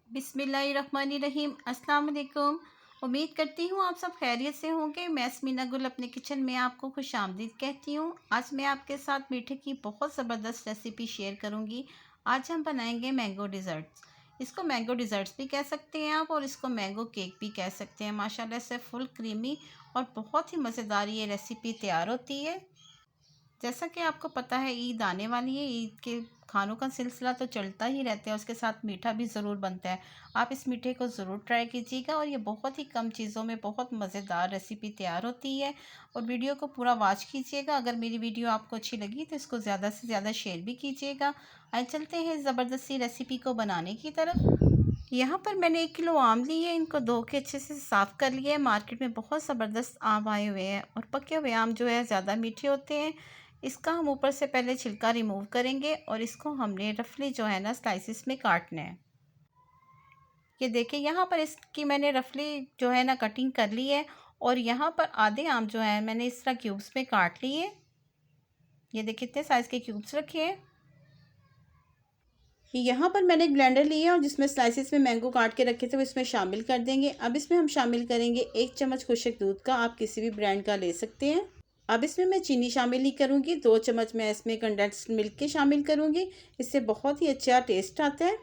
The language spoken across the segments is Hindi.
बिस्मिल्लाहिर्रहमानिर्रहीम। अस्सलाम वालेकुम। उम्मीद करती हूँ आप सब खैरियत से होंगे। मैं स्मीना गुल अपने किचन में आपको खुशामदीद कहती हूँ। आज मैं आपके साथ मीठे की बहुत ज़बरदस्त रेसिपी शेयर करूँगी। आज हम बनाएंगे मैंगो डिज़र्ट्स। इसको मैंगो डिज़र्ट्स भी कह सकते हैं आप, और इसको मैंगो केक भी कह सकते हैं। माशाल्लाह से फुल क्रीमी और बहुत ही मज़ेदार ये रेसिपी तैयार होती है। जैसा कि आपको पता है, ईद आने वाली है। ईद के खानों का सिलसिला तो चलता ही रहता है, उसके साथ मीठा भी ज़रूर बनता है। आप इस मीठे को ज़रूर ट्राई कीजिएगा, और ये बहुत ही कम चीज़ों में बहुत मज़ेदार रेसिपी तैयार होती है। और वीडियो को पूरा वॉच कीजिएगा। अगर मेरी वीडियो आपको अच्छी लगी तो इसको ज़्यादा से ज़्यादा शेयर भी कीजिएगा। आइए चलते हैं ज़बरदस्ती रेसिपी को बनाने की तरफ। यहाँ पर मैंने 1 किलो आम लिए। इनको धो के अच्छे से साफ़ कर लिया है। मार्केट में बहुत ज़बरदस्त आम आए हुए हैं, और पके हुए आम जो है ज़्यादा मीठे होते हैं। इसका हम ऊपर से पहले छिलका रिमूव करेंगे, और इसको हमने रफली जो है ना स्लाइसिस में काटना है। ये देखिए, यहाँ पर इसकी मैंने रफली जो है ना कटिंग कर ली है। और यहाँ पर आधे आम जो है मैंने इस तरह क्यूब्स में काट लिए। ये देखिए कितने साइज़ के क्यूब्स रखे हैं। यहाँ पर मैंने एक ब्लेंडर लिया और जिसमें स्लाइसिस में मैंगो काट के रखे थे वो इसमें शामिल कर देंगे। अब इसमें हम शामिल करेंगे 1 चम्मच खुशक दूध का। आप किसी भी ब्रांड का ले सकते हैं। अब इसमें मैं चीनी शामिल नहीं करूँगी। 2 चम्मच मैं इसमें कंडेंस्ड मिल्क के शामिल करूँगी। इससे बहुत ही अच्छा टेस्ट आता है।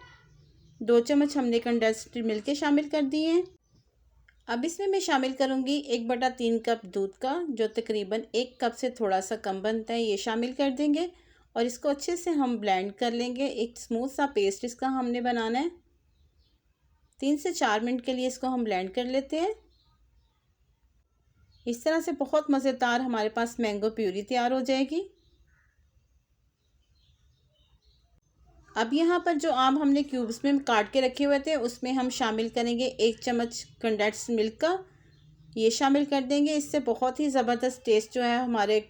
2 चम्मच हमने कंडेंस्ड मिल्क के शामिल कर दिए हैं। अब इसमें मैं शामिल करूँगी 1/3 कप दूध का, जो तकरीबन 1 कप से थोड़ा सा कम बनता है। ये शामिल कर देंगे, और इसको अच्छे से हम ब्लेंड कर लेंगे। एक स्मूथ सा पेस्ट इसका हमने बनाना है। 3 से 4 मिनट के लिए इसको हम ब्लेंड कर लेते हैं। इस तरह से बहुत मज़ेदार हमारे पास मैंगो प्यूरी तैयार हो जाएगी। अब यहाँ पर जो आम हमने क्यूब्स में काट के रखे हुए थे उसमें हम शामिल करेंगे 1 चम्मच कंडेंस्ड मिल्क का। ये शामिल कर देंगे। इससे बहुत ही ज़बरदस्त टेस्ट जो है हमारे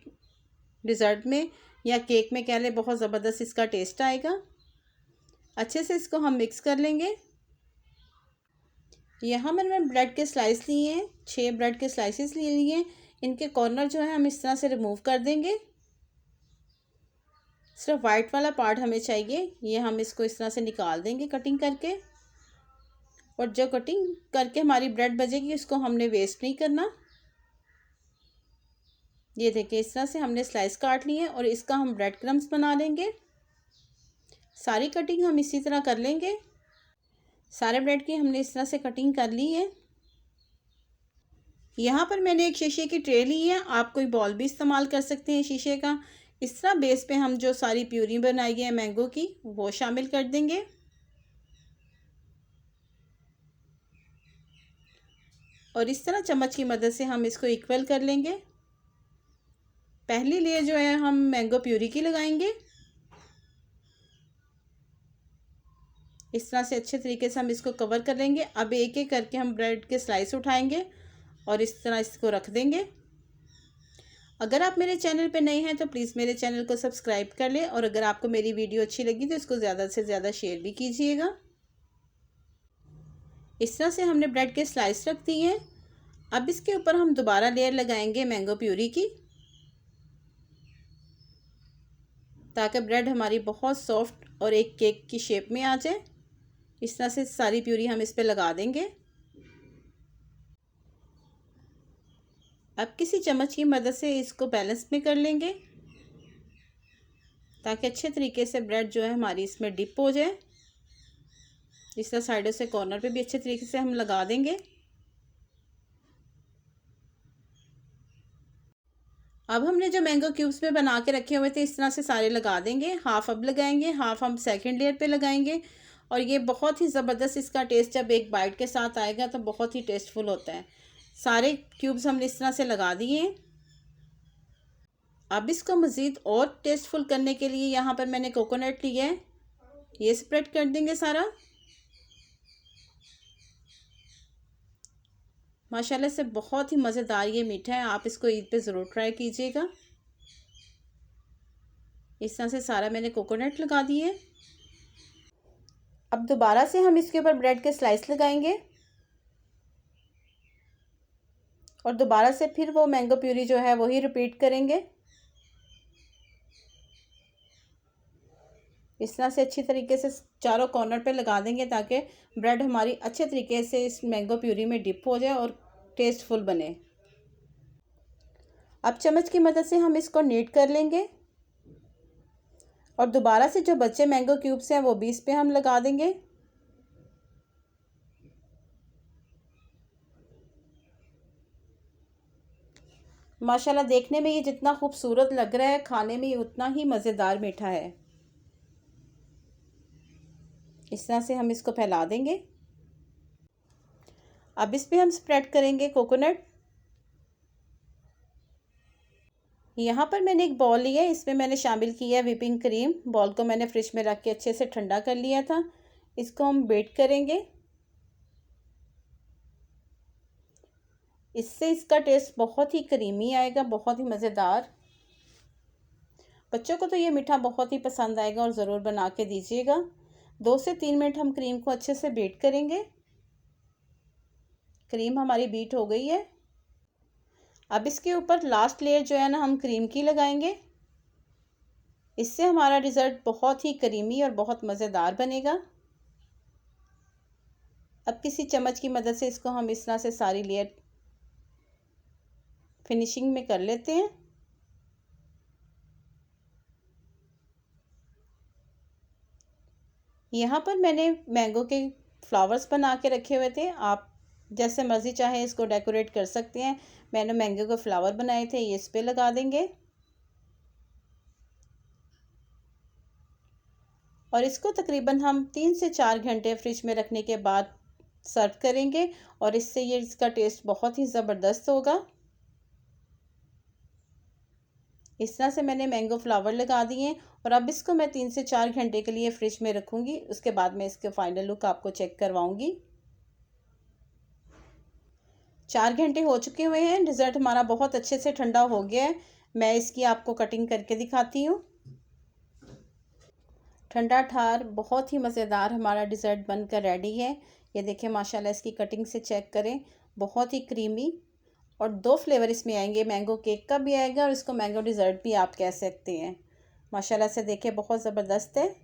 डिज़र्ट में या केक में कह लें, बहुत ज़बरदस्त इसका टेस्ट आएगा। अच्छे से इसको हम मिक्स कर लेंगे। यहाँ मैंने ब्रेड के स्लाइस लिए हैं, 6 ब्रेड के स्लाइसेस ले लिए हैं। इनके कॉर्नर जो है हम इस तरह से रिमूव कर देंगे। सिर्फ वाइट वाला पार्ट हमें चाहिए। ये हम इसको इस तरह से निकाल देंगे कटिंग करके। और जो कटिंग करके हमारी ब्रेड बचेगी उसको हमने वेस्ट नहीं करना। ये देखिए, इस तरह से हमने स्लाइस काट ली है, और इसका हम ब्रेड क्रम्स बना लेंगे। सारी कटिंग हम इसी तरह कर लेंगे। सारे ब्रेड की हमने इस तरह से कटिंग कर ली है। यहाँ पर मैंने एक शीशे की ट्रे ली है। आप कोई बॉल भी इस्तेमाल कर सकते हैं शीशे का। इस तरह बेस पे हम जो सारी प्यूरी बनाई है मैंगो की वो शामिल कर देंगे। और इस तरह चम्मच की मदद से हम इसको इक्वल कर लेंगे। पहली लेयर जो है हम मैंगो प्यूरी की लगाएंगे। इस तरह से अच्छे तरीके से हम इसको कवर कर लेंगे। अब एक एक करके हम ब्रेड के स्लाइस उठाएंगे और इस तरह इसको रख देंगे। अगर आप मेरे चैनल पे नए हैं तो प्लीज़ मेरे चैनल को सब्सक्राइब कर लें, और अगर आपको मेरी वीडियो अच्छी लगी तो इसको ज़्यादा से ज़्यादा शेयर भी कीजिएगा। इस तरह से हमने ब्रेड के स्लाइस रख दिए हैं। अब इसके ऊपर हम दोबारा लेयर लगाएंगे मैंगो प्यूरी की, ताकि ब्रेड हमारी बहुत सॉफ्ट और एक केक की शेप में आ जाए। इस तरह से सारी प्यूरी हम इस पर लगा देंगे। अब किसी चम्मच की मदद से इसको बैलेंस में कर लेंगे, ताकि अच्छे तरीके से ब्रेड जो है हमारी इसमें डिप हो जाए। इस तरह साइडों से कॉर्नर पे भी अच्छे तरीके से हम लगा देंगे। अब हमने जो मैंगो क्यूब्स में बना के रखे हुए थे इस तरह से सारे लगा देंगे। हाफ अब लगाएंगे, हाफ हम सेकंड लेयर पे लगाएंगे। और ये बहुत ही ज़बरदस्त इसका टेस्ट जब एक बाइट के साथ आएगा तो बहुत ही टेस्टफुल होता है। सारे क्यूब्स हमने इस तरह से लगा दिए हैं। अब इसको मज़ीद और टेस्टफुल करने के लिए यहाँ पर मैंने कोकोनट लिया है। ये स्प्रेड कर देंगे सारा। माशाल्लाह से बहुत ही मज़ेदार ये मीठा है। आप इसको ईद पे ज़रूर ट्राई कीजिएगा। इस तरह से सारा मैंने कोकोनट लगा दिए। अब दोबारा से हम इसके ऊपर ब्रेड के स्लाइस लगाएंगे, और दोबारा से फिर वो मैंगो प्यूरी जो है वही रिपीट करेंगे। इस तरह से अच्छी तरीके से चारों कॉर्नर पे लगा देंगे ताकि ब्रेड हमारी अच्छे तरीके से इस मैंगो प्यूरी में डिप हो जाए और टेस्टफुल बने। अब चम्मच की मदद से हम इसको नीट कर लेंगे और दोबारा से जो बचे मैंगो क्यूब्स हैं वो भी इस पे हम लगा देंगे। माशाल्लाह देखने में ये जितना खूबसूरत लग रहा है, खाने में ये उतना ही मज़ेदार मीठा है। इस तरह से हम इसको फैला देंगे। अब इस पे हम स्प्रेड करेंगे कोकोनट। यहाँ पर मैंने एक बॉल लिया है, इसमें मैंने शामिल किया है व्हिपिंग क्रीम। बॉल को मैंने फ्रिज में रख के अच्छे से ठंडा कर लिया था। इसको हम बीट करेंगे। इससे इसका टेस्ट बहुत ही क्रीमी आएगा, बहुत ही मज़ेदार। बच्चों को तो ये मीठा बहुत ही पसंद आएगा और ज़रूर बना के दीजिएगा। 2 से 3 मिनट हम क्रीम को अच्छे से बीट करेंगे। क्रीम हमारी बीट हो गई है। अब इसके ऊपर लास्ट लेयर जो है ना हम क्रीम की लगाएंगे। इससे हमारा डिज़र्ट बहुत ही क्रीमी और बहुत मज़ेदार बनेगा। अब किसी चम्मच की मदद से इसको हम इस तरह से सारी लेयर फिनिशिंग में कर लेते हैं। यहाँ पर मैंने मैंगो के फ्लावर्स बना के रखे हुए थे। आप जैसे मर्ज़ी चाहे इसको डेकोरेट कर सकते हैं। मैंने मैंगो के फ्लावर बनाए थे, ये इस पे लगा देंगे और इसको तकरीबन हम 3 से 4 घंटे फ्रिज में रखने के बाद सर्व करेंगे और इससे ये इसका टेस्ट बहुत ही ज़बरदस्त होगा। इस तरह से मैंने मैंगो फ्लावर लगा दिए हैं और अब इसको मैं 3 से 4 घंटे के लिए फ्रिज में रखूँगी। उसके बाद मैं इसके फाइनल लुक आपको चेक करवाऊँगी। 4 घंटे हो चुके हुए हैं। डिज़र्ट हमारा बहुत अच्छे से ठंडा हो गया है। मैं इसकी आपको कटिंग करके दिखाती हूँ। ठंडा ठार बहुत ही मज़ेदार हमारा डिज़र्ट बनकर रेडी है। ये देखिए माशाल्लाह, इसकी कटिंग से चेक करें, बहुत ही क्रीमी और 2 फ्लेवर इसमें आएंगे। मैंगो केक का भी आएगा और इसको मैंगो डिज़र्ट भी आप कह सकते हैं। माशाल्लाह से देखिए बहुत ज़बरदस्त है।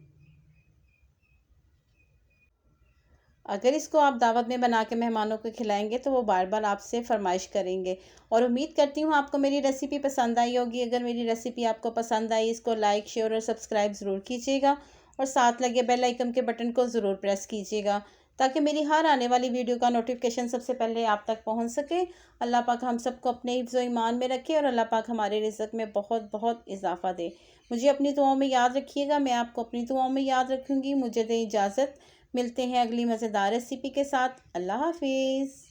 अगर इसको आप दावत में बना के मेहमानों को खिलाएंगे तो वो बार बार आपसे फरमाइश करेंगे। और उम्मीद करती हूँ आपको मेरी रेसिपी पसंद आई होगी। अगर मेरी रेसिपी आपको पसंद आई, इसको लाइक, शेयर और सब्सक्राइब ज़रूर कीजिएगा और साथ लगे बेल आइकन के बटन को ज़रूर प्रेस कीजिएगा ताकि मेरी हर आने वाली वीडियो का नोटिफिकेशन सबसे पहले आप तक पहुँच सके। अल्लाह पाक हम सबको अपने हिफ्ज़ व ईमान में रखे और अल्लाह पाक हमारे रिज़्क़ में बहुत बहुत इजाफ़ा दे। मुझे अपनी दुआओं में याद रखिएगा, मैं आपको अपनी दुआओं में याद रखूँगी। मुझे दें इजाज़त, मिलते हैं अगली मज़ेदार रेसिपी के साथ। अल्लाह हाफिज़।